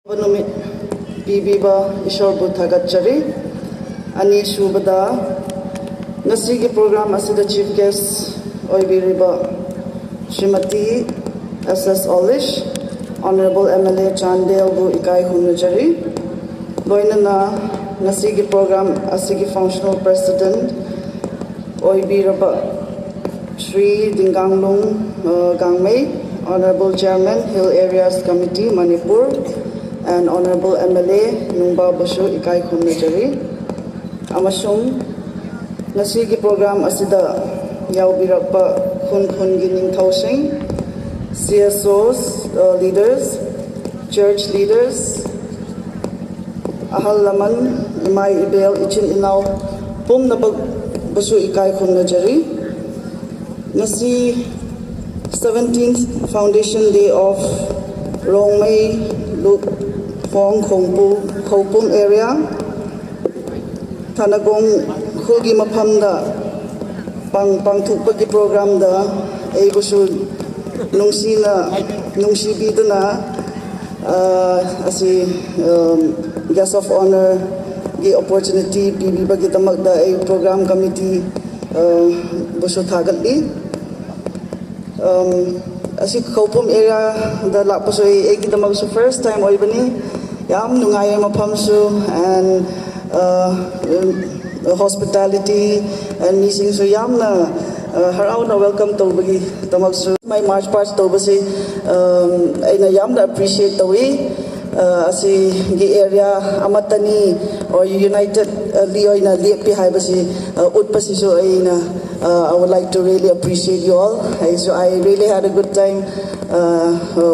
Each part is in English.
Numit Bibiba Ishor Buthagatchari Ani Shubada Nasigi program as the chief guest Oibiriba Shrimati SS Olish Honorable MLA Chandel Bu Ikai Hunujari Loinana Nasigi program Asigi functional president Oibiriba Shri Dinganglung Gangmei Honorable Chairman Hill Areas Committee Manipur and Honorable MLA Nungba Bashu Ikai Khumnajari Amashung Nasigi program asida Yaubirapa Khun Gining Tausing CSOs leaders, church leaders, Ahal Laman Imai Ibel Ichin Inaw Pum Nabag Bashu Ikai Khumnajari Nasi 17th Foundation Day of Rongmei Luhphwam Khoupum area Tanagong Khulgi Maphamda Pangthukpagi program da Aibusu Nungsibidana asi guest of honor gi opportunity pibibagi tamakda ay program committee busu thagatli asi Khoupum area da lakpaso ay gitamagso first time oibani yam nungay maphamsu and hospitality and meeting so yam na haraw na welcome to bagi tamagso my march past to basi ay na yam na appreciate tawi asi gi area amatani or united lioy na lipi hay basi utpasi so ay na I would like to really appreciate you all. So I really had a good time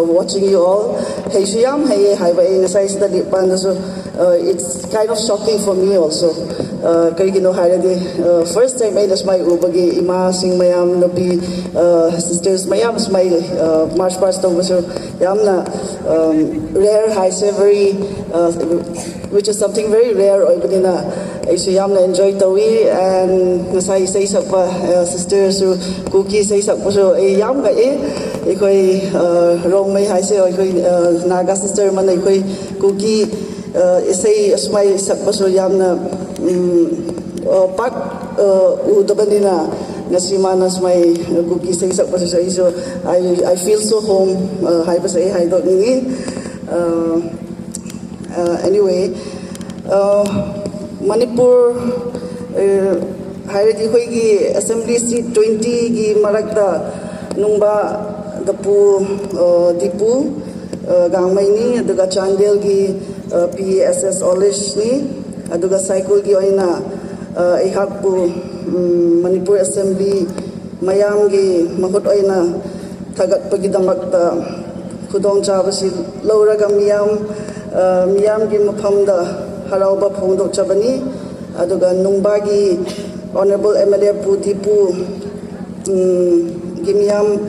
watching you all. Hey, siyam hey hi ba ngasay sa dalipan so it's kind of shocking for me also. Kay ginuhara di first time ay nas may ubagi ima sing mayam no bi sisters mayam may march past to so yam na rare high very which is something very rare oy na ay siyam na enjoy tawi and ngasay say sa pa sisters so cookie say sa po so ay yam ka ikoi Rongmei hai se ikoi naga sister man ikoi cookie say asmay sa po so yam na pat udabanina nasimanas may cookie say sa po so I feel so home hai pa say hai dot ni anyway Manipur Hairadi Hoigi Assembly Seat 20 gi Maragda Nungba Dapu Dipu Gangmai ni aduga Chandel gi PSS Olish ni aduga Saikul gi oina ihakpu Manipur Assembly mayam gi mahut oina thagat pagidamakta khudong chabasi lauraga miyam gi maphamda Harauba Pungdok Chabani aduga Nungbagi Honorable MLA Putipu Gimyam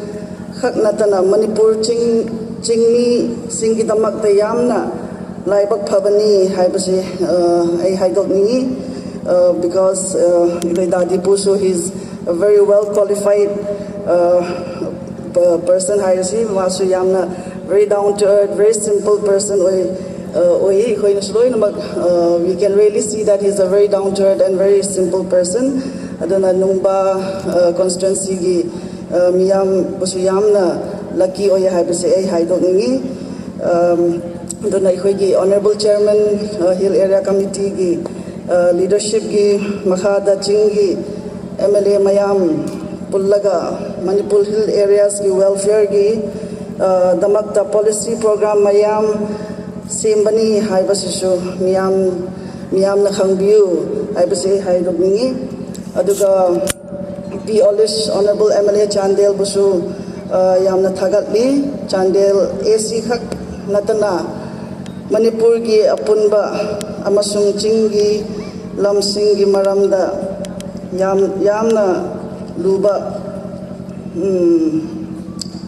Haknatana Manipur Chingmi Singidamak Tayamna Laibak Pabani Haibasi I Haidok Ni because Dadi Puso he's a very well qualified person Hairasi Masu Yamna very down to earth, very simple person we can really see that he's a very down to earth and very simple person. Aduna Nungba constituency gi miyam busuyamna lucky oya haibase ay haidok ningi aduna gi honorable chairman Hill area committee gi leadership gi makhada chingi MLA mayam pullaga Manipur Hill areas gi welfare gi damakta policy program mayam Simbani haibasisu miyam na khangbiu haibasi haidok ningi aduga P Olish Honorable MLA Chandel busu yamna thagatli Chandel AC khak natana Manipur gi apunba amasung chingi lamsing gi maramda yamna luba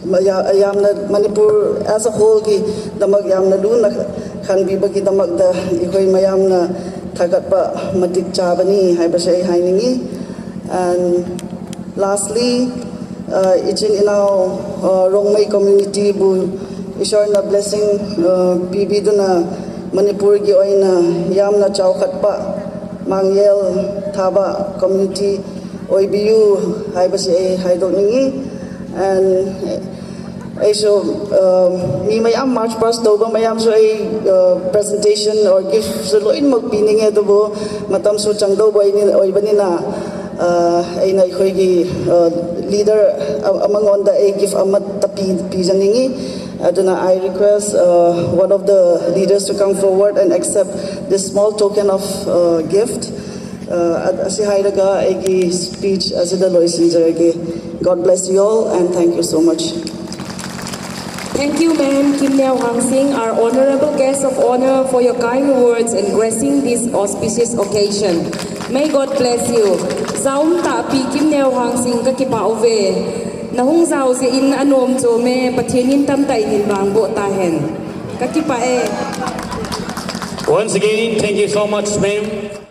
yamna Manipur as a whole gi damag yamna luna khanbi bagi damag da ikoi mayamna thagat pa matik chabani haibasai hainingi and lastly ichin inao Rongmei community bu Ishwarna blessing pibiduna Manipurgi oina yamna chawkhatpa mangyel thaba community oibiu haibasi haidokningi and so mi mayam march past toba mayam so presentation or gift so loin magpining adubo matam so changdo oibanina aina khoigi leader among on the gift amat tapi pijaningi. I request one of the leaders to come forward and accept this small token of gift. Asi hairaga egi speech asida loisinjarage. God bless you all and thank you so much. Thank you, Ma'am Kimneo Haokip, our honorable guest of honor, for your kind words and gracing this auspicious occasion. May God bless you. Saum ta pi Kimneo Haokip ka kipa ove. Nahung zao si in anom jo me patienin tam ta inin bang bo ta hen. Ka kipa e. Once again, thank you so much, ma'am.